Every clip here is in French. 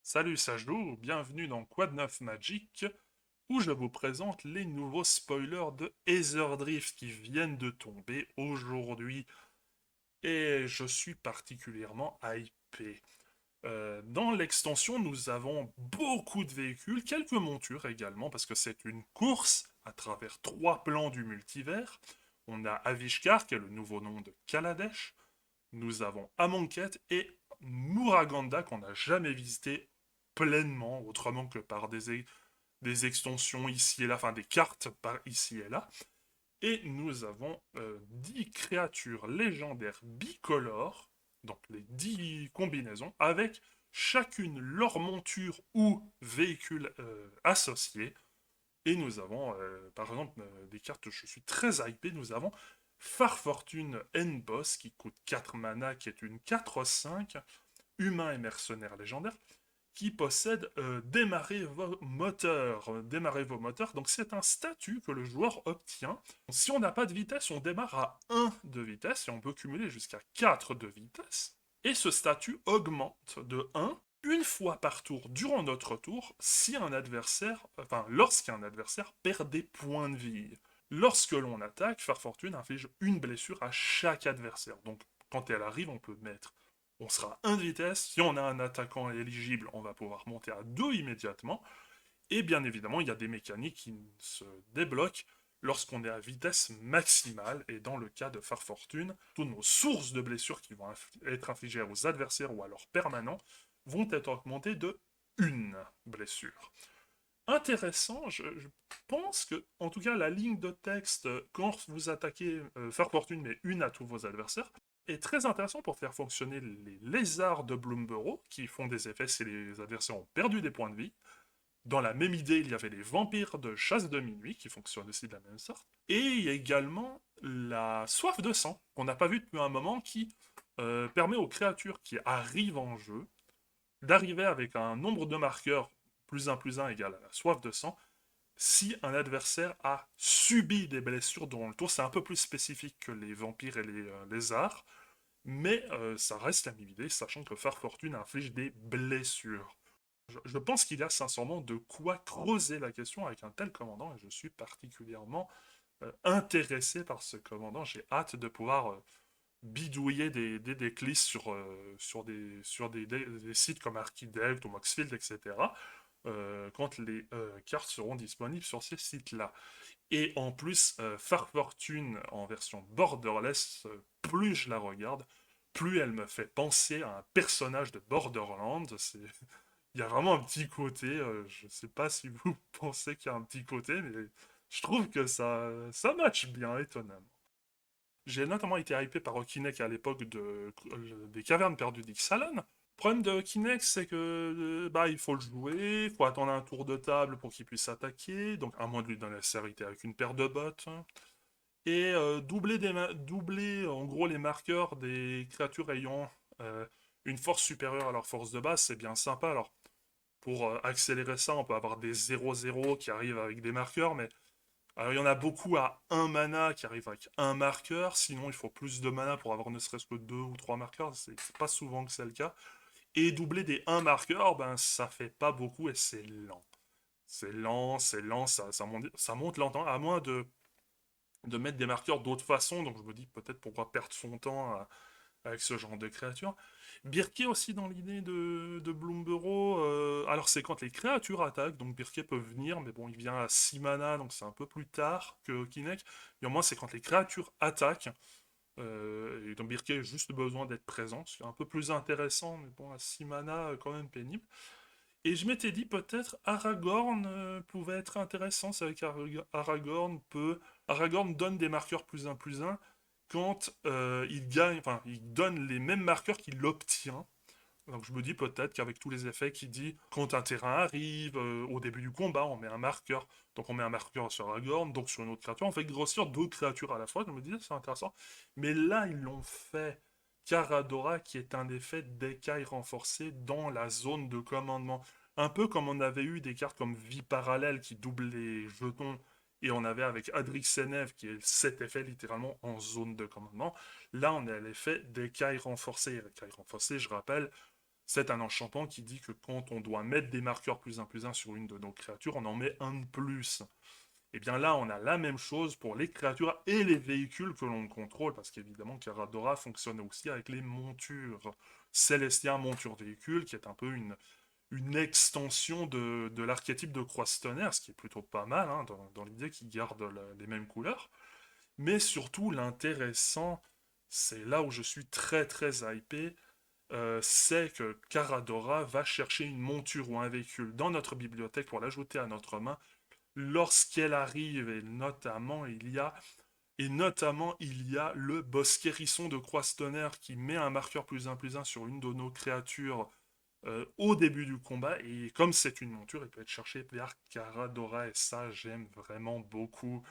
Salut, ça joue, bienvenue dans Quad 9 Magic, où je vous présente les nouveaux spoilers de Aether Drift qui viennent de tomber aujourd'hui, et je suis particulièrement hypé. Dans l'extension, nous avons beaucoup de véhicules, quelques montures également, parce que c'est une course à travers trois plans du multivers. On a Avishkar, qui est le nouveau nom de Kaladesh, nous avons Amonkhet et Muraganda qu'on n'a jamais visité pleinement, autrement que par des extensions ici et là, enfin des cartes par ici et là. Et nous avons 10 créatures légendaires bicolores, donc les 10 combinaisons, avec chacune leur monture ou véhicule associé. Et nous avons, par exemple, des cartes, je suis très hypé, nous avons Farfortune N-Boss qui coûte 4 mana, qui est une 4/5, humain et mercenaire légendaire, qui possède démarrer vos moteurs. Démarrer vos moteurs, donc c'est un statut que le joueur obtient. Si on n'a pas de vitesse, on démarre à 1 de vitesse et on peut cumuler jusqu'à 4 de vitesse. Et ce statut augmente de 1 une fois par tour durant notre tour si un adversaire, enfin lorsqu'un adversaire perd des points de vie. Lorsque l'on attaque, Farfortune inflige une blessure à chaque adversaire. Donc quand elle arrive, on peut mettre, on sera 1 de vitesse. Si on a un attaquant éligible, on va pouvoir monter à 2 immédiatement. Et bien évidemment, il y a des mécaniques qui se débloquent lorsqu'on est à vitesse maximale. Et dans le cas de Farfortune, toutes nos sources de blessures qui vont être infligées aux adversaires ou à leurs permanents vont être augmentées de une blessure. Intéressant, je pense que, en tout cas, la ligne de texte, quand vous attaquez Farfortune, mais une à tous vos adversaires, est très intéressant pour faire fonctionner les lézards de Bloomborough, qui font des effets si les adversaires ont perdu des points de vie. Dans la même idée, il y avait les vampires de chasse de minuit, qui fonctionnent aussi de la même sorte. Et il y a également la soif de sang, qu'on n'a pas vu depuis un moment, qui permet aux créatures qui arrivent en jeu d'arriver avec un nombre de marqueurs plus un égale à la soif de sang, si un adversaire a subi des blessures durant le tour. C'est un peu plus spécifique que les vampires et les lézards, mais ça reste la même idée, sachant que Farfortune inflige des blessures. Je pense qu'il y a sincèrement de quoi creuser la question avec un tel commandant, et je suis particulièrement intéressé par ce commandant. J'ai hâte de pouvoir bidouiller des decklists sur des sites comme Archidekt ou Moxfield, etc. Quand les cartes seront disponibles sur ces sites-là. Et en plus, Farfortune en version borderless, plus je la regarde, plus elle me fait penser à un personnage de Borderlands. Il y a vraiment un petit côté, je sais pas si vous pensez qu'il y a un petit côté, mais je trouve que ça match bien, étonnamment. J'ai notamment été hypé par Okinek à l'époque des cavernes perdues d'Ixalan. Le problème de Okinek, c'est que bah, il faut le jouer, il faut attendre un tour de table pour qu'il puisse attaquer, donc à moins de lui donner la sécurité avec une paire de bottes. Et doubler en gros les marqueurs des créatures ayant une force supérieure à leur force de base, c'est bien sympa. Alors pour accélérer ça, on peut avoir des 0-0 qui arrivent avec des marqueurs, mais alors, il y en a beaucoup à un mana qui arrivent avec un marqueur, sinon il faut plus de mana pour avoir ne serait-ce que deux ou trois marqueurs, c'est pas souvent que c'est le cas. Et doubler des un marqueur, ben ça fait pas beaucoup et c'est lent. C'est lent, ça monte lentement, à moins de mettre des marqueurs d'autres façons, donc je me dis peut-être pourquoi perdre son temps avec ce genre de créature. Birké aussi dans l'idée de Bloomborough, alors c'est quand les créatures attaquent, donc Birké peut venir, mais bon, il vient à 6 mana, donc c'est un peu plus tard que Kinek. Et au moins, c'est quand les créatures attaquent, et donc Birké a juste besoin d'être présent, c'est un peu plus intéressant, mais bon, à 6 mana, quand même pénible. Et je m'étais dit peut-être Aragorn pouvait être intéressant, c'est vrai Aragorn donne des marqueurs plus un quand il gagne, enfin, il donne les mêmes marqueurs qu'il obtient. Donc je me dis peut-être qu'avec tous les effets qu'il dit, quand un terrain arrive, au début du combat, on met un marqueur. Donc on met un marqueur sur Aragorn, donc sur une autre créature, on fait grossir deux créatures à la fois. Je me dis, c'est intéressant. Mais là, ils l'ont fait Caradora, qui est un effet d'écaille renforcé dans la zone de commandement. Un peu comme on avait eu des cartes comme Vie Parallèle qui doublent les jetons, et on avait avec Adrix Senev qui est cet effet littéralement en zone de commandement. Là, on est à l'effet d'écaille renforcée. Écaille renforcée, je rappelle, C'est un enchantement qui dit que quand on doit mettre des marqueurs plus un sur une de nos créatures, on en met un de plus. Et bien là, on a la même chose pour les créatures et les véhicules que l'on contrôle, parce qu'évidemment, Caradora fonctionne aussi avec les montures. Célestia, monture véhicule, qui est un peu une extension de l'archétype de Croistonnerre, ce qui est plutôt pas mal, hein, dans l'idée qu'il garde les mêmes couleurs. Mais surtout, l'intéressant, c'est là où je suis très très hypé, c'est que Caradora va chercher une monture ou un véhicule dans notre bibliothèque pour l'ajouter à notre main lorsqu'elle arrive, et notamment il y a le bosquet hérisson de Croistonnerre qui met un marqueur plus un sur une de nos créatures au début du combat, et comme c'est une monture, il peut être cherché vers Caradora, et ça j'aime vraiment beaucoup.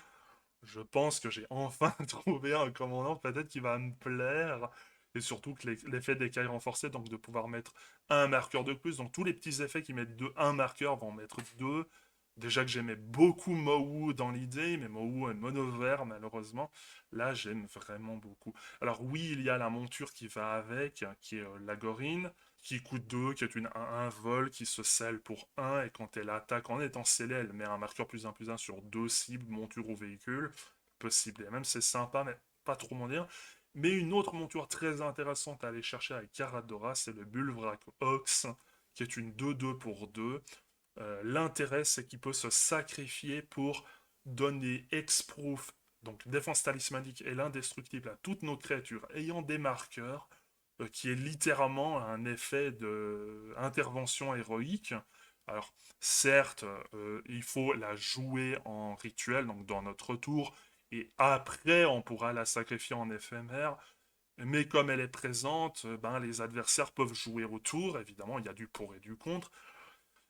Je pense que j'ai enfin trouvé un commandant peut-être qui va me plaire. Et surtout que l'effet d'écaille renforcé, donc de pouvoir mettre un marqueur de plus. Donc tous les petits effets qui mettent un marqueur vont mettre deux. Déjà que j'aimais beaucoup Mowu dans l'idée, mais Mowu est mono vert malheureusement. Là, j'aime vraiment beaucoup. Alors oui, il y a la monture qui va avec, hein, qui est la Gorine, qui coûte 2, qui est un vol qui se scelle pour un, et quand elle attaque en étant scellée, elle met un marqueur plus un sur deux cibles, monture ou véhicule. Peut cibler même, c'est sympa, mais pas trop m'en dire. Mais une autre monture très intéressante à aller chercher avec Caradora, c'est le Bulvrak Ox, qui est une 2-2 pour 2. L'intérêt, c'est qu'il peut se sacrifier pour donner Hexproof, donc défense talismanique et l'indestructible à toutes nos créatures ayant des marqueurs, qui est littéralement un effet de intervention héroïque. Alors, certes, il faut la jouer en rituel, donc dans notre tour, et après, on pourra la sacrifier en éphémère. Mais comme elle est présente, ben, les adversaires peuvent jouer autour. Évidemment, il y a du pour et du contre,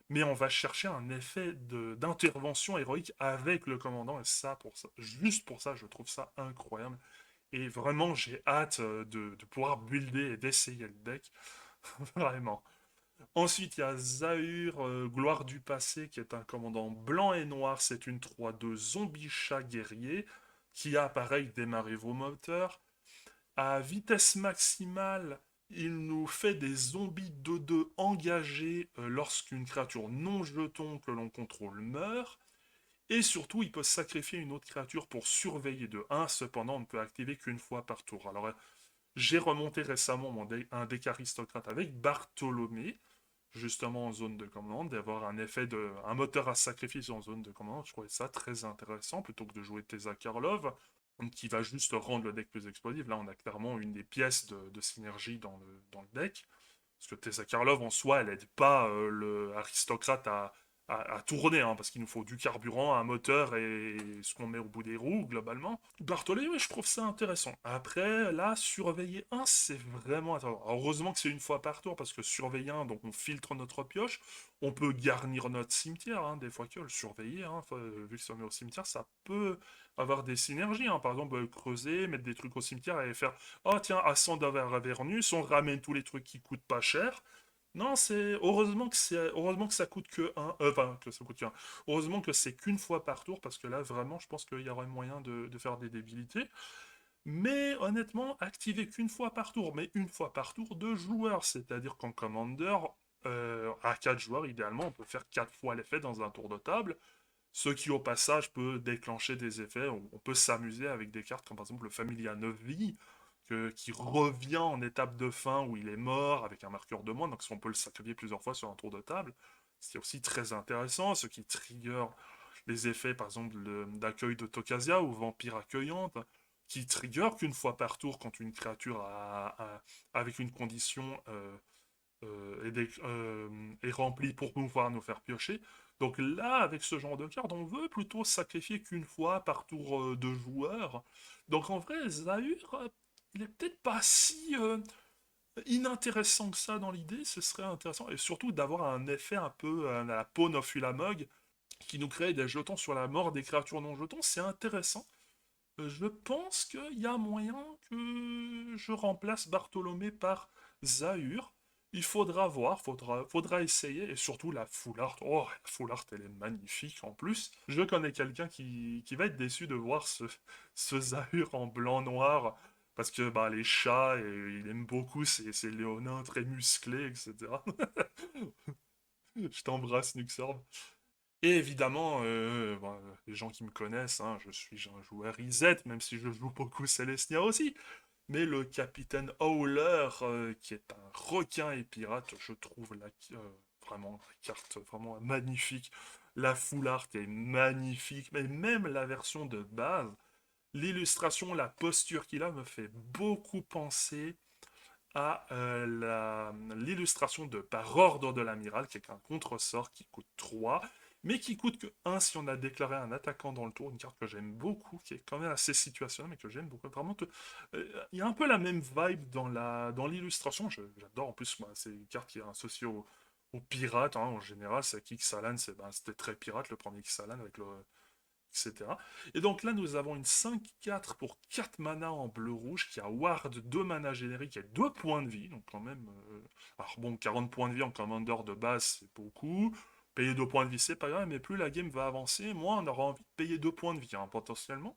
mais on va chercher un effet d'intervention héroïque avec le commandant, et ça, juste pour ça, je trouve ça incroyable. Et vraiment, j'ai hâte de pouvoir builder et d'essayer le deck. Vraiment. Ensuite, il y a Zahur, Gloire du passé, qui est un commandant blanc et noir. C'est une 3-2 zombie chat guerrier qui a, pareil, démarré vos moteurs. À vitesse maximale, il nous fait des zombies 2-2 engagés lorsqu'une créature non jeton que l'on contrôle meurt. Et surtout, il peut sacrifier une autre créature pour surveiller de 1. Cependant, on ne peut activer qu'une fois par tour. Alors, j'ai remonté récemment un deck aristocrate avec Bartholomé, justement en zone de commande, d'avoir un moteur à sacrifice en zone de commande. Je trouvais ça très intéressant, plutôt que de jouer Teza Karlov, qui va juste rendre le deck plus explosif. Là, on a clairement une des pièces de synergie dans le deck. Parce que Tessa Karlov, en soi, elle aide pas le aristocrate à tourner, hein, parce qu'il nous faut du carburant, un moteur et ce qu'on met au bout des roues, globalement. Bartholé, oui, je trouve ça intéressant. Après, là, surveiller un, c'est vraiment intéressant. Alors, heureusement que c'est une fois par tour, parce que surveiller un, donc on filtre notre pioche, on peut garnir notre cimetière, hein, des fois que le surveiller, hein, vu que c'est au cimetière, ça peut avoir des synergies, hein. Par exemple, creuser, mettre des trucs au cimetière et faire oh tiens, à 100 d'Avernus, on ramène tous les trucs qui coûtent pas cher. Non, heureusement que ça coûte que un, enfin que ça coûte que un. Heureusement que c'est qu'une fois par tour, parce que là vraiment, je pense qu'il y aurait moyen de faire des débilités. Mais honnêtement, activer qu'une fois par tour, mais une fois par tour de joueurs, c'est-à-dire qu'en Commander, à 4 joueurs, idéalement, on peut faire 4 fois l'effet dans un tour de table, ce qui au passage peut déclencher des effets. On peut s'amuser avec des cartes comme par exemple le Familia 9 vies, qui revient en étape de fin où il est mort avec un marqueur de moins, donc on peut le sacrifier plusieurs fois sur un tour de table. C'est aussi très intéressant, ce qui trigger les effets par exemple d'accueil de Tokasia ou Vampire accueillante, qui trigger qu'une fois par tour quand une créature avec une condition est remplie pour pouvoir nous faire piocher. Donc là, avec ce genre de carte, on veut plutôt sacrifier qu'une fois par tour de joueur. Donc en vrai, Zahur, il est peut-être pas si inintéressant que ça dans l'idée. Ce serait intéressant. Et surtout d'avoir un effet un peu à la Pawn of Ulamog, qui nous crée des jetons sur la mort des créatures non jetons. C'est intéressant. Je pense qu'il y a moyen que je remplace Bartholomé par Zahur. Il faudra voir, faudra essayer, et surtout la full art. Oh, la full art, elle est magnifique en plus. Je connais quelqu'un qui va être déçu de voir ce Zahur en blanc-noir Parce que bah, les chats, il aime beaucoup ces léonins très musclés, etc. Je t'embrasse, Nuxorb. Et évidemment, bah, les gens qui me connaissent, hein, je suis un joueur IZ, même si je joue beaucoup Celestia aussi. Mais le capitaine Howler, qui est un requin et pirate, je trouve vraiment la carte vraiment magnifique. La full art est magnifique, mais même la version de base, l'illustration, la posture qu'il a me fait beaucoup penser à l'illustration de Par ordre de l'amiral, qui est un contresort qui coûte 3, mais qui coûte que 1 si on a déclaré un attaquant dans le tour, une carte que j'aime beaucoup, qui est quand même assez situationnelle, mais que j'aime beaucoup. Vraiment, il y a un peu la même vibe dans l'illustration, j'adore en plus, moi, c'est une carte qui est associée aux pirates, hein, en général, c'est Kixalan, c'était très pirate, le premier Kixalan avec le, etc. Et donc là, nous avons une 5-4 pour 4 mana en bleu-rouge qui a Ward 2 mana générique et 2 points de vie. Donc quand même... Alors bon, 40 points de vie en commander de base, c'est beaucoup. Payer 2 points de vie, c'est pas grave, mais plus la game va avancer, moins on aura envie de payer 2 points de vie, hein, potentiellement.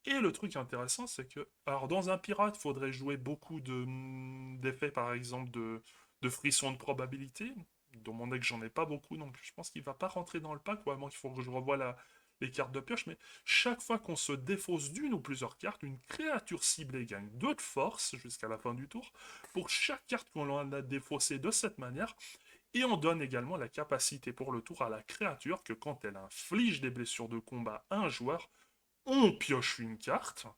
Et le truc intéressant, c'est que... Alors dans un pirate, il faudrait jouer beaucoup d'effets, par exemple, de frisson de probabilité. Dans mon deck, j'en ai pas beaucoup, donc je pense qu'il va pas rentrer dans le pack, ou à moins qu'il faut que je revoie les cartes de pioche, mais chaque fois qu'on se défausse d'une ou plusieurs cartes, une créature ciblée gagne 2 de force jusqu'à la fin du tour, pour chaque carte qu'on a défaussée de cette manière, et on donne également la capacité pour le tour à la créature que quand elle inflige des blessures de combat à un joueur, on pioche une carte,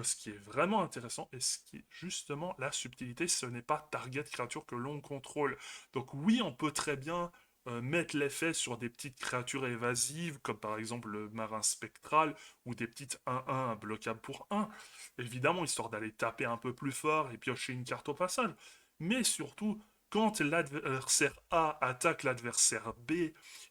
ce qui est vraiment intéressant, et ce qui est justement la subtilité, ce n'est pas target créature que l'on contrôle. Donc oui, on peut très bien mettre l'effet sur des petites créatures évasives, comme par exemple le marin spectral, ou des petites 1-1 bloquables pour 1, évidemment, histoire d'aller taper un peu plus fort et piocher une carte au passage. Mais surtout, quand l'adversaire A attaque l'adversaire B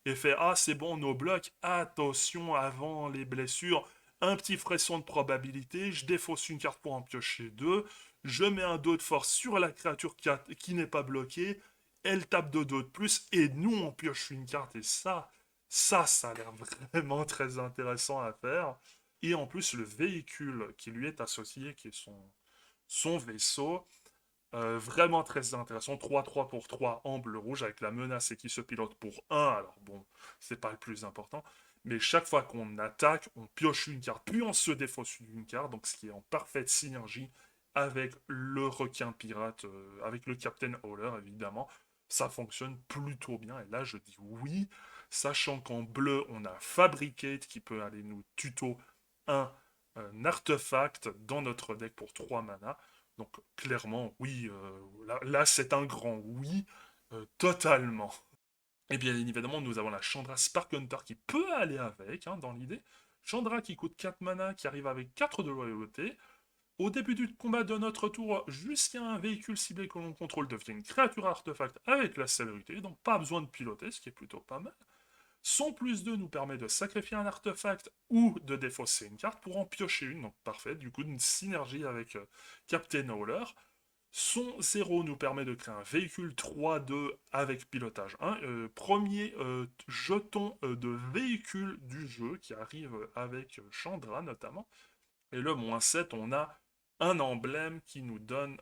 et fait «Ah, c'est bon, nos blocs, attention avant les blessures, un petit frisson de probabilité, je défausse une carte pour en piocher deux, je mets un 2 de force sur la créature qui n'est pas bloquée, elle tape de 2 de plus, et nous on pioche une carte, et ça a l'air vraiment très intéressant à faire. Et en plus, le véhicule qui lui est associé, qui est son vaisseau, vraiment très intéressant. 3-3 pour 3 en bleu-rouge avec la menace et qui se pilote pour 1. Alors bon, c'est pas le plus important. Mais chaque fois qu'on attaque, on pioche une carte, puis on se défausse d'une carte. Donc ce qui est en parfaite synergie avec le requin pirate, avec le Captain Howler évidemment. Ça fonctionne plutôt bien. Et là, je dis oui, sachant qu'en bleu, on a Fabricate qui peut aller nous tuto un artefact dans notre deck pour 3 mana. Donc clairement, oui, là, c'est un grand oui, totalement. Et bien évidemment, nous avons la Chandra Spark Hunter qui peut aller avec, hein, dans l'idée. Chandra qui coûte 4 mana, qui arrive avec 4 de loyauté. Au début du combat de notre tour, jusqu'à un véhicule ciblé que l'on contrôle devient une créature artefact avec la célérité, donc pas besoin de piloter, ce qui est plutôt pas mal. Son plus 2 nous permet de sacrifier un artefact ou de défausser une carte pour en piocher une, donc parfait, du coup une synergie avec Captain Howler. Son 0 nous permet de créer un véhicule 3-2 avec pilotage 1. Premier jeton de véhicule du jeu qui arrive avec Chandra notamment. Et le -7, on a un emblème qui nous donne,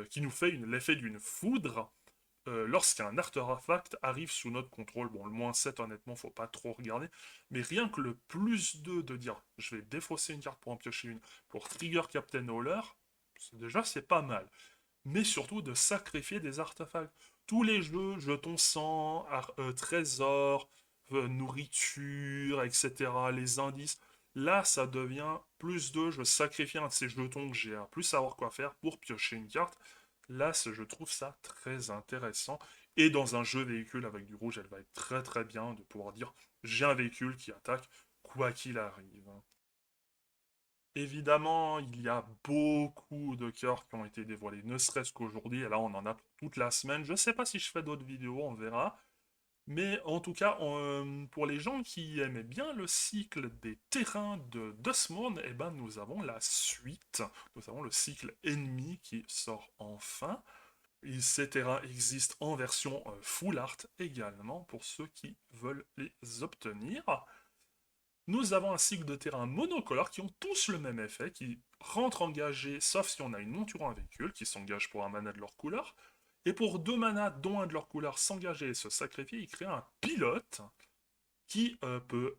qui nous fait l'effet d'une foudre lorsqu'un artefact arrive sous notre contrôle. Bon, le -7, honnêtement, faut pas trop regarder. Mais rien que le +2 de dire je vais défausser une carte pour en piocher une, pour trigger Captain Howler, déjà c'est pas mal. Mais surtout de sacrifier des artefacts. Tous les jeux, jetons sang, trésors, nourriture, etc., les indices, là ça devient +2, je sacrifie un de ces jetons que j'ai à plus savoir quoi faire pour piocher une carte. Là, je trouve ça très intéressant. Et dans un jeu véhicule avec du rouge, elle va être très très bien de pouvoir dire j'ai un véhicule qui attaque quoi qu'il arrive. Évidemment, il y a beaucoup de cœurs qui ont été dévoilés, ne serait-ce qu'aujourd'hui, et là on en a pour toute la semaine. Je ne sais pas si je fais d'autres vidéos, on verra. Mais en tout cas, pour les gens qui aimaient bien le cycle des terrains de Dustmourne, eh ben, nous avons la suite. Nous avons le cycle ennemi qui sort enfin. Et ces terrains existent en version full art également pour ceux qui veulent les obtenir. Nous avons un cycle de terrain monocolore qui ont tous le même effet, qui rentrent engagés, sauf si on a une monture ou un véhicule, qui s'engage pour un mana de leur couleur. Et pour 2 manas, dont un de leur couleur, s'engager et se sacrifier, il crée un pilote qui peut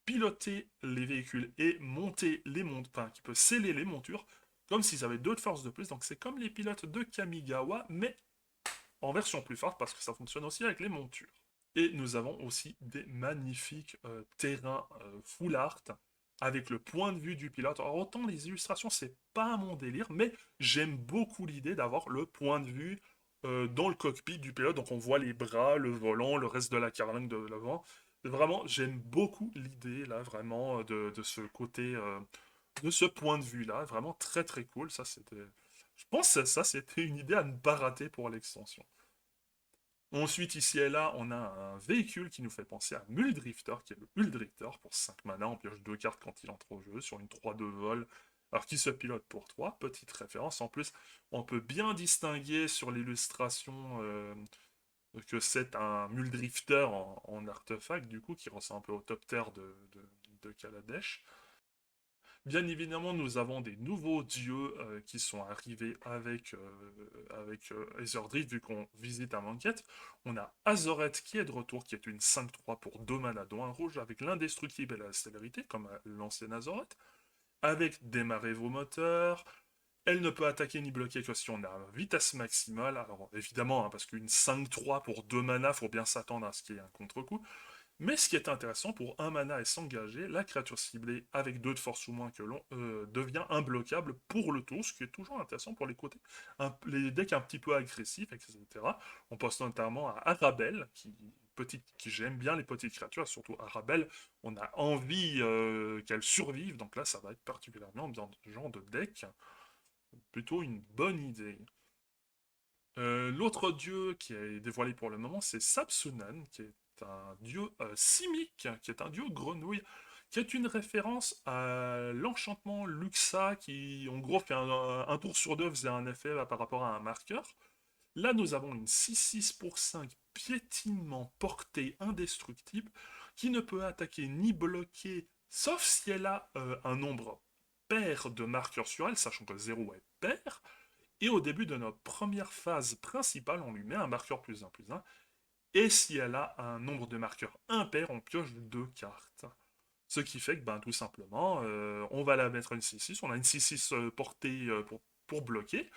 piloter les véhicules et monter les montures, enfin, qui peut sceller les montures, comme s'ils avaient 2 de force de plus. Donc c'est comme les pilotes de Kamigawa, mais en version plus forte, parce que ça fonctionne aussi avec les montures. Et nous avons aussi des magnifiques terrains full art avec le point de vue du pilote. Alors autant les illustrations, c'est pas mon délire, mais j'aime beaucoup l'idée d'avoir le point de vue dans le cockpit du pilote. Donc on voit les bras, le volant, le reste de la carlingue de l'avant. Vraiment, j'aime beaucoup l'idée là, vraiment, de ce côté, de ce point de vue-là. Vraiment très très cool. Ça, c'était. Je pense que ça, c'était une idée à ne pas rater pour l'extension. Ensuite, ici et là, on a un véhicule qui nous fait penser à Muldrifter, qui est le Muldrifter pour 5 mana. On pioche 2 cartes quand il entre au jeu, sur une 3 de vol. Alors, qui se pilote pour 3. Petite référence. En plus, on peut bien distinguer sur l'illustration que c'est un Muldrifter en artefact, du coup, qui ressemble un peu au Top Terre de Kaladesh. Bien évidemment, nous avons des nouveaux dieux qui sont arrivés avec Aetherdrift, vu qu'on visite un enquête. On a Azoret qui est de retour, qui est une 5-3 pour 2 mana, dont un rouge, avec l'indestructible et la célérité, comme l'ancienne Azoret. Avec démarrer vos moteurs. Elle ne peut attaquer ni bloquer que si on a vitesse maximale. Alors évidemment, hein, parce qu'une 5-3 pour 2 mana, faut bien s'attendre à ce qu'il y ait un contre-coup. Mais ce qui est intéressant, pour un mana et s'engager, la créature ciblée avec 2 de force ou moins que l'on devient imbloquable pour le tour, ce qui est toujours intéressant pour les côtés, les decks un petit peu agressifs, etc. On pense notamment à Arabelle, qui j'aime bien les petites créatures, surtout Arabelle, on a envie qu'elle survive, donc là ça va être particulièrement dans ce genre de deck, plutôt une bonne idée. L'autre dieu qui est dévoilé pour le moment, c'est Sapsunan, qui est un dieu simique, qui est un dieu grenouille, qui est une référence à l'enchantement Luxa, qui en gros fait un tour sur deux, faisait un effet par rapport à un marqueur. Là, nous avons une 6-6 pour 5 piétinement portée indestructible, qui ne peut attaquer ni bloquer, sauf si elle a un nombre pair de marqueurs sur elle, sachant que 0 est pair. Et au début de notre première phase principale, on lui met un marqueur +1/+1. Et si elle a un nombre de marqueurs impair, on pioche 2 cartes. Ce qui fait que, ben, tout simplement, on va la mettre une 6-6. On a une 6-6 portée pour bloquer.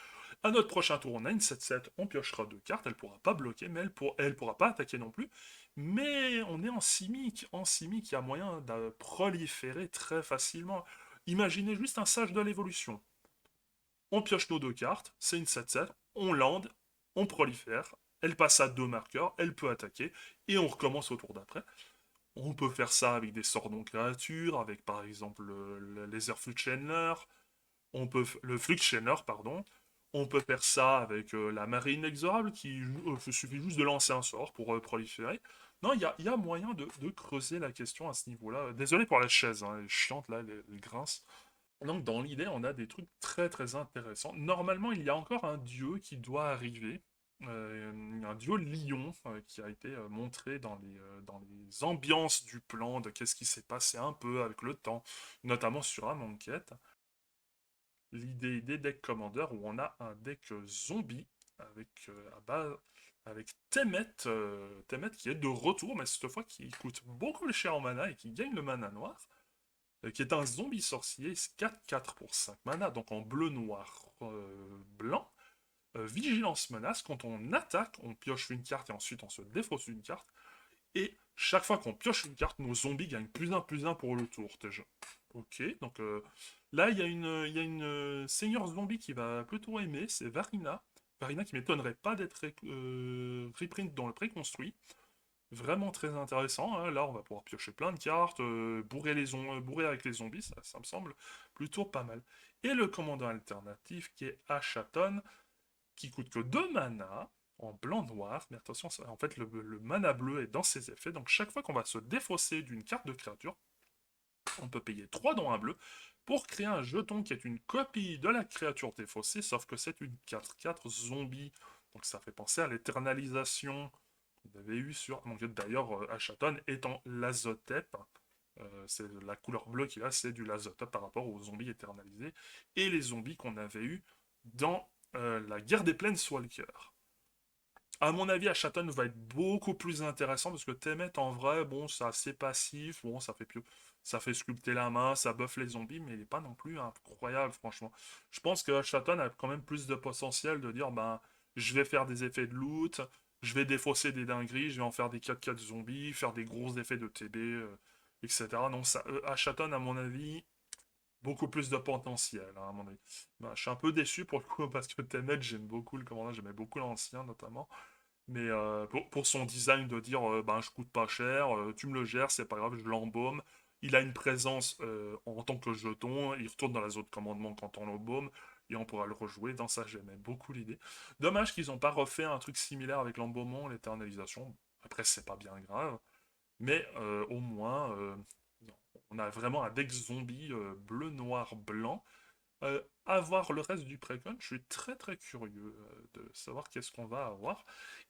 À notre prochain tour, on a une 7-7. On piochera 2 cartes. Elle ne pourra pas bloquer, mais elle pourra pas attaquer non plus. Mais on est en simique. En simique, il y a moyen de proliférer très facilement. Imaginez juste un sage de l'évolution. On pioche nos 2 cartes, c'est une 7-7, on lande, on prolifère, elle passe à 2 marqueurs, elle peut attaquer, et on recommence au tour d'après. On peut faire ça avec des sorts non créatures, avec par exemple le Laser Fluxchannler, le Fluxchannler, pardon. On peut faire ça avec la marée inexorable, qui suffit juste de lancer un sort pour proliférer. Non, il y a moyen de creuser la question à ce niveau-là. Désolé pour la chaise, hein, elle est chiante là, elle grince. Donc dans l'idée, on a des trucs très très intéressants. Normalement, il y a encore un dieu qui doit arriver, un dieu lion qui a été montré dans les ambiances du plan, de qu'est-ce qui s'est passé un peu avec le temps, notamment sur un enquête. L'idée des decks commandeurs où on a un deck zombie avec, avec Temet, Temet qui est de retour, mais cette fois qui coûte beaucoup le cher en mana et qui gagne le mana noir qui est un zombie sorcier, 4-4 pour 5 mana, donc en bleu, noir, blanc. Vigilance menace, quand on attaque, on pioche une carte et ensuite on se défausse une carte. Et chaque fois qu'on pioche une carte, nos zombies gagnent +1/+1 pour le tour déjà. Ok, donc là il y a une seigneur zombie qui va plutôt aimer, c'est Varina. Varina qui m'étonnerait pas d'être reprint dans le préconstruit. Vraiment très intéressant, hein. Là, on va pouvoir piocher plein de cartes, bourrer avec les zombies, ça me semble plutôt pas mal. Et le commandant alternatif qui est Achaton, qui coûte que 2 mana, en blanc-noir, mais attention, en fait, le mana bleu est dans ses effets, donc chaque fois qu'on va se défausser d'une carte de créature, on peut payer 3 dons à bleu pour créer un jeton qui est une copie de la créature défaussée, sauf que c'est une 4-4 zombie. Donc ça fait penser à l'éternalisation qu'on avait eu sur... Donc d'ailleurs, Achaton étant l'azotep, C'est la couleur bleue qu'il a, c'est du Lazotop par rapport aux zombies éternalisés et les zombies qu'on avait eu dans la guerre des Planeswalkers. À mon avis, Ashaton va être beaucoup plus intéressant parce que Temet, en vrai, bon, c'est assez passif, bon, ça fait sculpter la main, ça buff les zombies, mais il n'est pas non plus incroyable, franchement. Je pense que Ashaton a quand même plus de potentiel de dire, ben, je vais faire des effets de loot, je vais défausser des dingueries, je vais en faire des 4-4 zombies, faire des gros effets de TB, etc. Donc, Ashaton, à mon avis, beaucoup plus de potentiel, hein, à mon avis. Ben, je suis un peu déçu pour le coup parce que Temet, j'aime beaucoup le commandant, j'aimais beaucoup l'ancien notamment. Mais pour son design de dire ben je coûte pas cher, tu me le gères, c'est pas grave, je l'embaume. Il a une présence en tant que jeton, il retourne dans la zone de commandement quand on l'embaume, et on pourra le rejouer. Dans ça, j'aimais beaucoup l'idée. Dommage qu'ils n'ont pas refait un truc similaire avec l'embaumement, l'éternalisation. Après, c'est pas bien grave, mais au moins, on a vraiment un deck zombie bleu, noir, blanc. À voir le reste du Precon, je suis très très curieux de savoir qu'est-ce qu'on va avoir.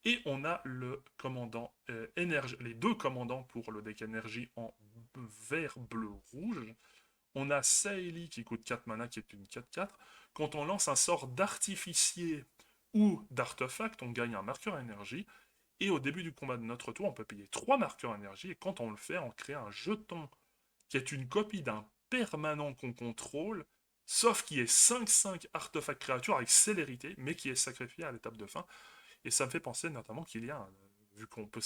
Et on a le commandant énergie, les deux commandants pour le deck énergie en vert, bleu, rouge. On a Saeli qui coûte 4 mana, qui est une 4-4. Quand on lance un sort d'artificier ou d'artefact, on gagne un marqueur énergie. Et au début du combat de notre tour, on peut payer 3 marqueurs énergie. Et quand on le fait, on crée un jeton qui est une copie d'un permanent qu'on contrôle, sauf qui est 5-5 artefact créature avec célérité, mais qui est sacrifié à l'étape de fin. Et ça me fait penser notamment qu'il y a, vu qu'on peut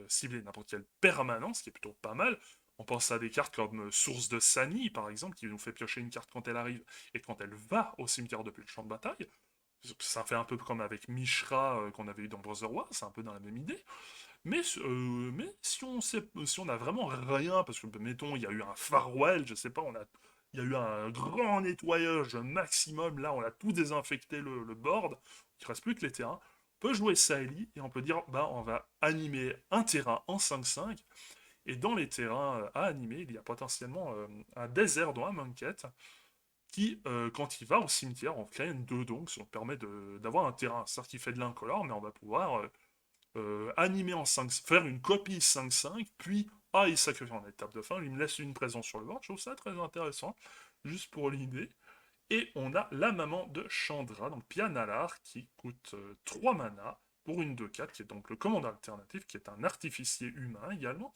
cibler n'importe quelle permanence, qui est plutôt pas mal, on pense à des cartes comme Source de Sani, par exemple, qui nous fait piocher une carte quand elle arrive et quand elle va au cimetière depuis le champ de bataille. Ça fait un peu comme avec Mishra qu'on avait eu dans Brother War, c'est un peu dans la même idée. Mais si on sait, si on a vraiment rien, parce que mettons, il y a eu un Farwell, je sais pas, il y a eu un grand nettoyage maximum, là on a tout désinfecté le board, il ne reste plus que les terrains, on peut jouer Saeli et on peut dire, bah on va animer un terrain en 5-5, et dans les terrains à animer, il y a potentiellement un désert dans un Monket, qui, quand il va au cimetière, on crée une 2, donc ça nous permet d'avoir un terrain, certes qui fait de l'incolore, mais on va pouvoir animer en 5, faire une copie 5-5, puis il sacrifie en étape de fin, il me laisse une présence sur le board, je trouve ça très intéressant, juste pour l'idée. Et on a la maman de Chandra, donc Pianalar, qui coûte 3 mana pour une 2-4, qui est donc le commandant alternatif, qui est un artificier humain également.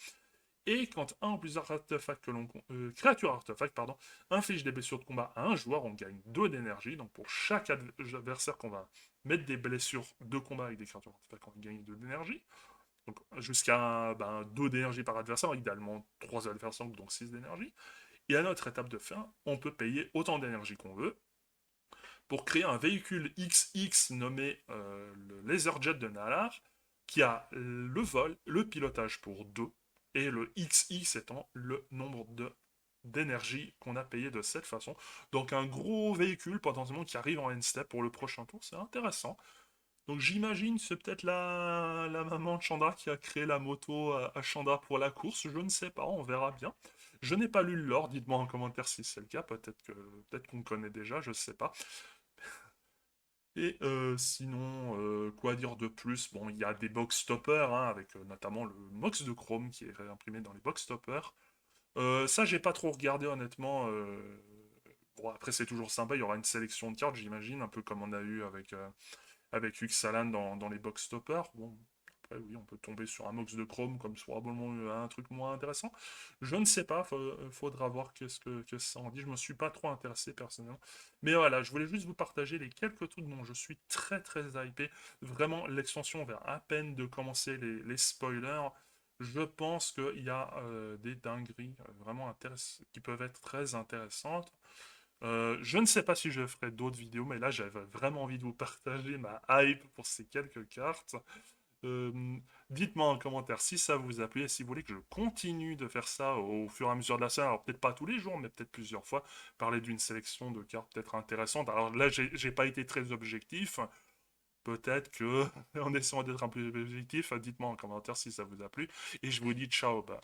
Et quand un ou plusieurs artefacts que l'on créatures artefacts pardon, inflige des blessures de combat à un joueur, on gagne 2 d'énergie. Donc pour chaque adversaire qu'on va mettre des blessures de combat avec des créatures artefacts, on gagne 2 d'énergie. Donc jusqu'à 2 d'énergie par adversaire, idéalement 3 adversaires, donc 6 d'énergie. Et à notre étape de fin, on peut payer autant d'énergie qu'on veut pour créer un véhicule XX nommé le Laserjet de Nalar, qui a le vol, le pilotage pour 2, et le XX étant le nombre d'énergie qu'on a payé de cette façon. Donc un gros véhicule potentiellement qui arrive en end-step pour le prochain tour, c'est intéressant. Donc j'imagine c'est peut-être la maman de Chandra qui a créé la moto à Chandra pour la course, je ne sais pas, on verra bien. Je n'ai pas lu le lore, dites-moi en commentaire si c'est le cas, peut-être qu'on connaît déjà, je ne sais pas. Et sinon, quoi dire de plus? Bon, il y a des box stoppers, hein, avec notamment le Mox de Chrome qui est réimprimé dans les box stoppers. Ça, j'ai pas trop regardé honnêtement. Bon, après, c'est toujours sympa, il y aura une sélection de cartes, j'imagine, un peu comme on a eu avec Uxalan dans les box stoppers. Bon, après, oui, on peut tomber sur un Mox de Chrome comme probablement un truc moins intéressant. Je ne sais pas, faudra voir qu'est-ce que ça en dit. Je me suis pas trop intéressé personnellement. Mais voilà, je voulais juste vous partager les quelques trucs dont je suis très très hypé. Vraiment, l'extension vient à peine de commencer les spoilers. Je pense qu'il y a des dingueries vraiment qui peuvent être très intéressantes. Je ne sais pas si je ferai d'autres vidéos, mais là j'avais vraiment envie de vous partager ma hype pour ces quelques cartes. Euh, Dites-moi en commentaire si ça vous a plu et si vous voulez que je continue de faire ça au fur et à mesure de la semaine. Alors peut-être pas tous les jours, mais peut-être plusieurs fois. Parler d'une sélection de cartes peut-être intéressantes. Alors là, j'ai pas été très objectif. Peut-être que, en essayant d'être un peu objectif, dites-moi en commentaire si ça vous a plu. Et je vous dis ciao. Bah.